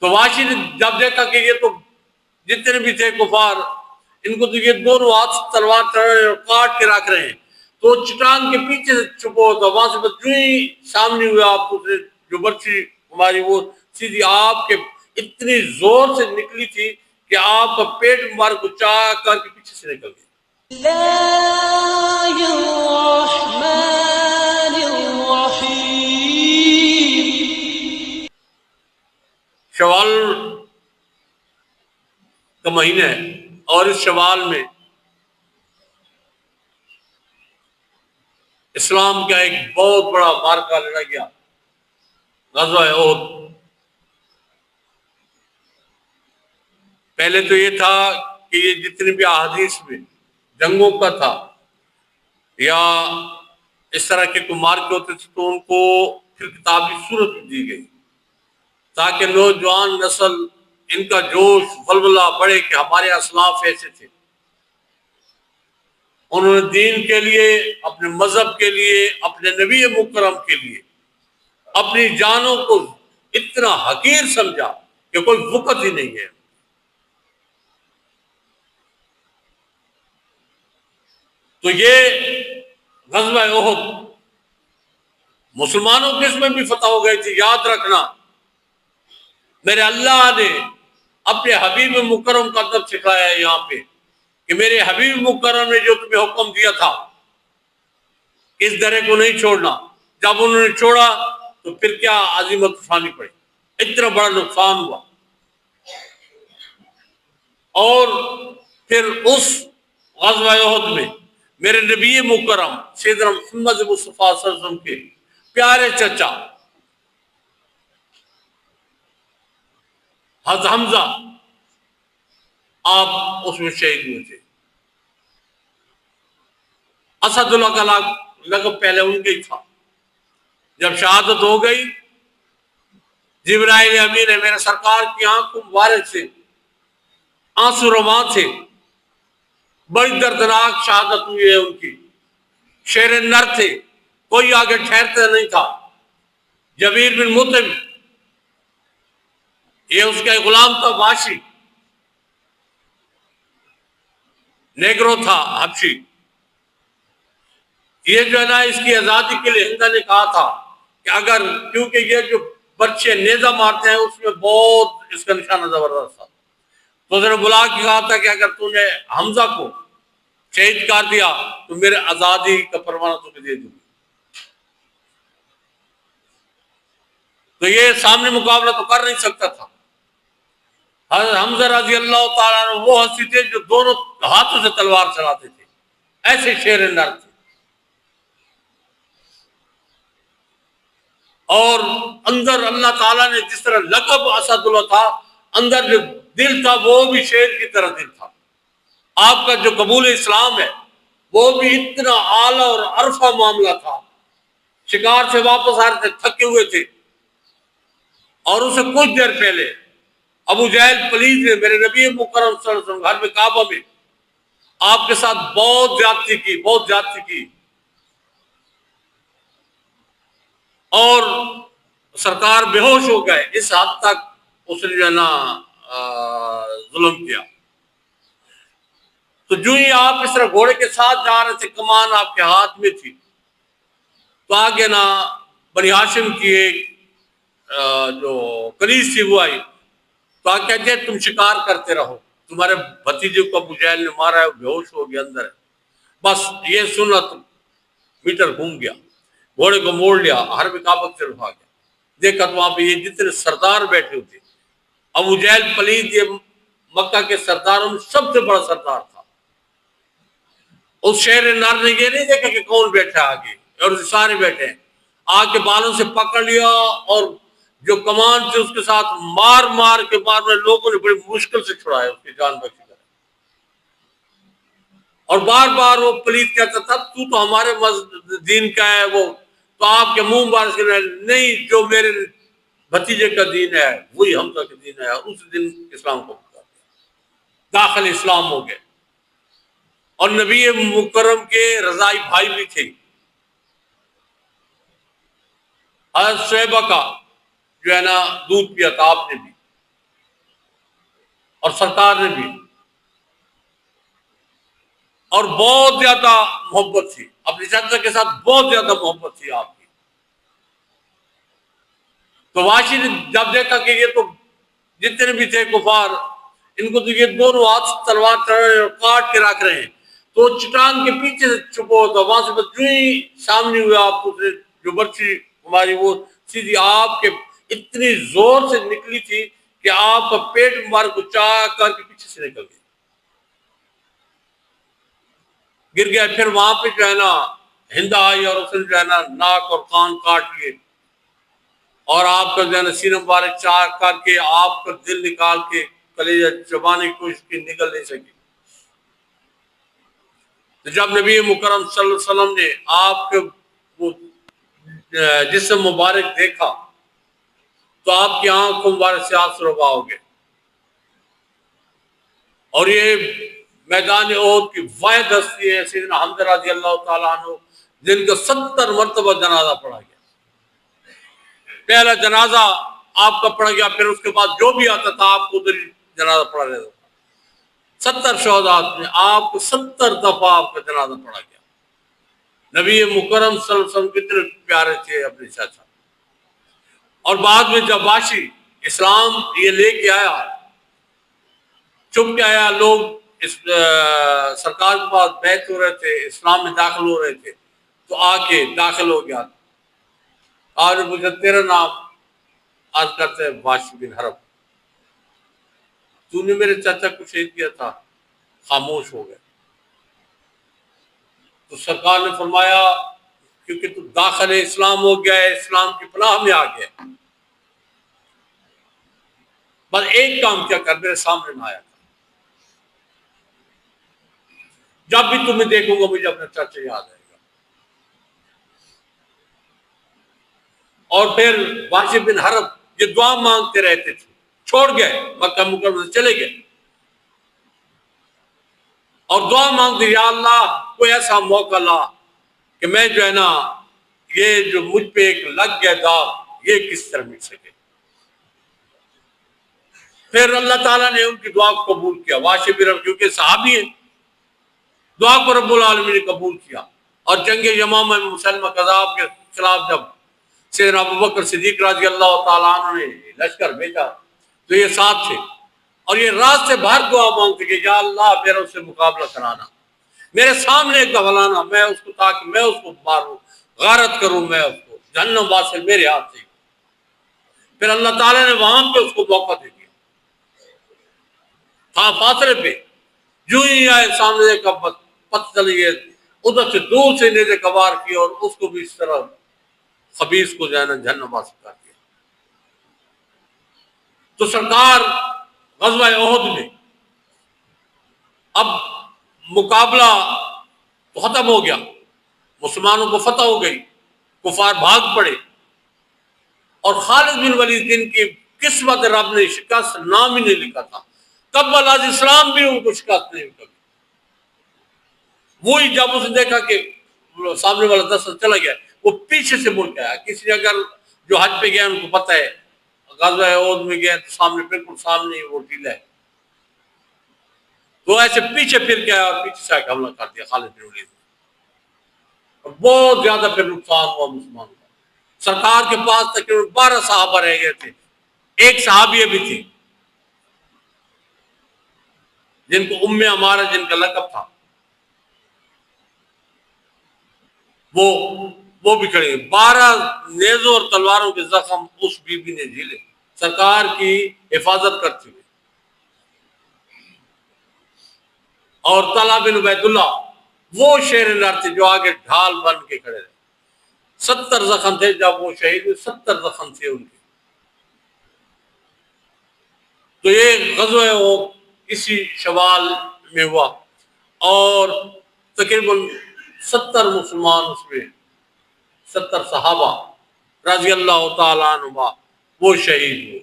تو واشی نے جب دیکھا کہ یہ تو جتنے بھی تھے کفار، ان کو تو یہ دونوں ہاتھ تلوار چڑھ رہے ہیں اور کاٹ کے رکھ رہے ہیں، تو چٹان کے پیچھے سے چھپو ہوتا، وہاں سے بس جو ہی سامنے ہوئے آپ کو جو برچی ہماری وہ سیدھی آپ کے اتنی زور سے نکلی تھی کہ آپ کا پیٹ مبارک کو چاہ کر کے پیچھے سے نکل گئی۔ اللہ الرحمن الرحیم۔ شوال کا مہینہ ہے اور اس شوال میں اسلام کا ایک بہت بڑا معرکہ لڑا گیا، غزوہ احد۔ پہلے تو یہ تھا کہ یہ جتنے بھی احادیث میں جنگوں کا تھا یا اس طرح کے کوئی مارکے ہوتے تھے تو ان کو پھر کتابی صورت دی گئی تاکہ نوجوان نسل ان کا جوش ولولہ بڑھے کہ ہمارے اسلاف ایسے تھے، انہوں نے دین کے لیے، اپنے مذہب کے لیے، اپنے نبی مکرم کے لیے اپنی جانوں کو اتنا حقیر سمجھا کہ کوئی وقت ہی نہیں ہے۔ تو یہ غزوہ احد مسلمانوں کے اس میں بھی فتح ہو گئی تھی۔ یاد رکھنا میرے اللہ نے اپنے حبیب مکرم کا ادب سکھایا ہے یہاں پہ کہ میرے حبیب مکرم نے جو تمہیں حکم دیا تھا اس درے کو نہیں چھوڑنا، جب انہوں نے چھوڑا تو پھر کیا عظیمت اٹھانی پڑی، اتنا بڑا نقصان ہوا۔ اور پھر اس غزوہ احد میں میرے نبی مکرم سیدنا محمد مصطفیٰ صلی اللہ علیہ وسلم کے پیارے چچا حضرت حمزہ آپ اس میں شہید ہوئے تھے۔ اسد اللہ کا لقب پہلے ان کے ہی تھا۔ جب شہادت ہو گئی، جبرائیل امین نے میرے سرکار کی آنکھوں مبارک سے آنسو رواں تھے، بڑی دردناک شہادت ہوئی ہے ان کی، شیر نر تھے، کوئی آگے ٹھہرتا نہیں تھا۔ جبیر بن مطعم یہ اس کا غلام تھا، واشی نیگرو تھا، حبشی، یہ جو ہے نا اس کی آزادی کے لیے ہندہ نے کہا تھا کہ اگر، کیونکہ یہ جو بچے نیزہ مارتے ہیں اس میں بہت اس کا نشانہ زبردست تھا، تو اس نے بلا کے کہا تھا کہ اگر تو نے حمزہ کو شہید کر دیا تو میرے آزادی کا پروانہ تمہیں دے دوں۔ تو یہ سامنے مقابلہ تو کر نہیں سکتا تھا۔ حضرت حمزہ رضی اللہ تعالیٰ عنہ وہ ہستی تھے جو دونوں ہاتھوں سے تلوار چلاتے تھے، ایسے شیر نر تھے، اور اندر اللہ تعالیٰ نے جس طرح لقب اسد اللہ تھا، اندر جو دل تھا وہ بھی شیر کی طرح دل تھا۔ آپ کا جو قبول اسلام ہے وہ بھی اتنا اعلیٰ اور عرفہ معاملہ تھا، شکار سے واپس آ رہے تھے، تھکے ہوئے تھے، اور اسے کچھ دیر پہلے ابو جہل پلید نے میرے نبی مکرم صلی اللہ علیہ وسلم گھر میں کعبہ میں آپ کے ساتھ بہت زیادتی کی، اور سرکار بے ہوش ہو گئے، اس حد تک اس نے جو ہے نا ظلم کیا۔ تو جو ہی آپ اس طرح گھوڑے کے ساتھ جا رہے تھے، کمان آپ کے ہاتھ میں تھی، تو آگے نا بنی ہاشم کی ایک جو کنیز تھی وہ آئی، تو آگے کہتے ہیں تم شکار کرتے رہو، تمہارے بھتیجے کو ابو جہل نے مارا ہے، وہ بے ہوش ہو گیا اندر ہے۔ بس یہ سنا تو میٹر گھوم گیا، گھوڑے کو موڑ لیا، حرم کعبہ سے اٹھا گیا، دیکھا تو وہاں پہ یہ جتنے سردار بیٹھے ہوتے، ابو جہل پلید یہ مکہ کے سرداروں میں سب سے بڑا سردار تھا۔ اس شہر نار نے یہ نہیں دیکھا کہ کون بیٹھا آگے، اور سارے بیٹھے ہیں، آگ کے بالوں سے پکڑ لیا، اور جو کمان سے اس کے ساتھ مار کے لوگوں نے بڑی مشکل سے چھڑایا، اس کی جان بچی کر۔ اور بار بار وہ پلید کہتا تھا تو ہمارے دین کا ہے، وہ تو آپ کے منہ بار سے نہیں، جو میرے بھتیجے کا دین ہے وہی حمزہ کا دین ہے، اور اس دن اسلام کو داخل اسلام ہو گئے۔ اور نبی مکرم کے رضائی بھائی بھی تھے، حضرت شعیبہ کا جو ہے نا دودھ پیا تھا آپ نے بھی، اور سرکار نے بھی، اور بہت زیادہ محبت تھی اپنی چچا کے ساتھ، بہت زیادہ محبت تھی آپ کی. تو واشی نے جب دیکھا کہ یہ تو جتنے بھی تھے کفار، ان کو تو یہ دونوں ہاتھ تلوار چڑھ رہے ہیں اور کاٹ کے رکھ رہے ہیں، تو چٹان کے پیچھے سے چھپو ہوتا، وہاں سے بس جو ہی سامنے ہوئے آپ کو جو برچی ہماری وہ سیدھی آپ کے اتنی زور سے نکلی تھی کہ آپ کا پیٹ مبارک کو چاک کر کے پیچھے سے نکل گئی، گر گیا. پھر وہاں پہ جو ہے نا ہندا آئی اور اس نے جو ہے نا ناک اور کان کاٹ لیے، اور آپ کا جو ہے نا سینہ مبارک چاک کر کے آپ کا دل نکال کے کلیجہ چبانے کی کوشش کی، نکل نہیں سکی. تو جب نبی مکرم صلی اللہ علیہ وسلم نے آپ کے وہ جسم مبارک دیکھا تو آپ کی آنکھوں مبارک سے آنسو روا ہو گئے. اور یہ میدان احد کی واحد ہستی ہے سیدنا حمزہ رضی اللہ تعالیٰ عنہ، جن کا 70 مرتبہ جنازہ پڑھا گیا. پہلا جنازہ آپ کا پڑھا گیا، پھر اس کے بعد جو بھی آتا تھا آپ کو ادھر ہی جنازہ پڑھا رہتا تھا. 70 شہداء میں آپ کو 70 دفعہ آپ کا جنازہ پڑھا گیا. نبی مکرم صلی اللہ علیہ وسلم کتنے پیارے تھے اپنے چاچا. اور بعد میں جب واشی اسلام یہ لے کے آیا، چپ کے آیا، لوگ اس سرکار کے پاس بیعت ہو رہے تھے، اسلام میں داخل ہو رہے تھے، تو آ کے داخل ہو گیا. آپ نے پوچھا تیرا نام؟ آج کہتے ہیں واشی بن حرب. تو نے میرے چاچا کو شہید کیا تھا. خاموش ہو گئے. تو سرکار نے فرمایا کیونکہ تو داخل اسلام ہو گیا ہے، اسلام کی پناہ میں آ گیا، بس ایک کام کیا کر، میرے سامنے نہ آیا. جب بھی تمہیں دیکھوں گا مجھے اپنا چاچا یاد آئے گا. اور پھر واشی بن حرب یہ دعا مانگتے رہتے تھے، چھوڑ گئے مکہ مکرمہ سے چلے گئے اور دعا مانگتے، یا اللہ کوئی ایسا موقع لا کہ میں جو ہے نا یہ جو مجھ پہ ایک لگ گیا داغ یہ کس طرح مٹ سکے. پھر اللہ تعالیٰ نے ان کی دعا کو قبول کیا. واشی بن حرب کیونکہ صحابی ہیں، دعا کو رب العالمین نے قبول کیا. اور جنگ یمامہ میں مسلمہ کذاب کے خلاف جب سیدنا ابوبکر صدیق رضی اللہ تعالیٰ عنہ نے لشکر بھیجا تو یہ ساتھ تھے، اور یہ رات سے باہر دعا مانگتے کہ یا اللہ میرا اس سے مقابلہ کرانا، میرے سامنے ایک دفعہ لانا، میں اس کو تاکہ میں اس کو ماروں، غارت کروں، میں اس کو جہنم واصل میرے ہاتھ سے. پھر اللہ تعالیٰ نے وہاں پہ اس کو موقع دے دیا، تھا فاصلے پہ، جو ہی آئے سامنے کا پتہ چلی ہے ادھر سے دور سے نیزے کبار کی اور اس کو بھی اس طرح خبیث کو جو ہے نا جہنم واصل کر دیا. تو سرکار غزوہ احد میں اب مقابلہ تو ختم ہو گیا، مسلمانوں کو فتح ہو گئی، کفار بھاگ پڑے، اور خالد بن ولید جن کی قسمت رب نے شکست نام ہی نہیں لکھا تھا، قبل از اسلام بھی ان کو شکست نہیں کبھی. وہی جب اس نے دیکھا کہ سامنے والا دستہ چلا گیا، وہ پیچھے سے مڑ کے آیا. کسی نے اگر جو حج پہ گیا ان کو پتہ ہے غزوہ احد میں گیا تو سامنے بالکل سامنے ہی وہ ٹیلا ہے، تو ایسے پیچھے پھر کے آیا اور پیچھے سے حملہ کر دیا خالد بن ولید. اور بہت زیادہ پھر نقصان ہوا مسلمانوں کا. سرکار کے پاس تقریباً 12 صحابہ رہ گئے تھے، ایک صحابیہ بھی تھی جن کو ام عمارہ جن کا لقب تھا، وہ بھی کھڑے. 12 نیزوں اور تلواروں کے زخم اس بی بی نے جھیلے سرکار کی حفاظت کرتے ہوئے. اور طلحہ بن عبید اللہ وہ شیر نر تھے جو آگے ڈھال بن کے کھڑے رہے. 70 زخم تھے جب وہ شہید ہوئے، 70 زخم تھے ان کے. تو یہ غزوہ احد اسی شوال میں ہوا اور تقریباً 70 مسلمان اس میں 70 صحابہ رضی اللہ تعالیٰ عنہ وہ شہید ہوئے.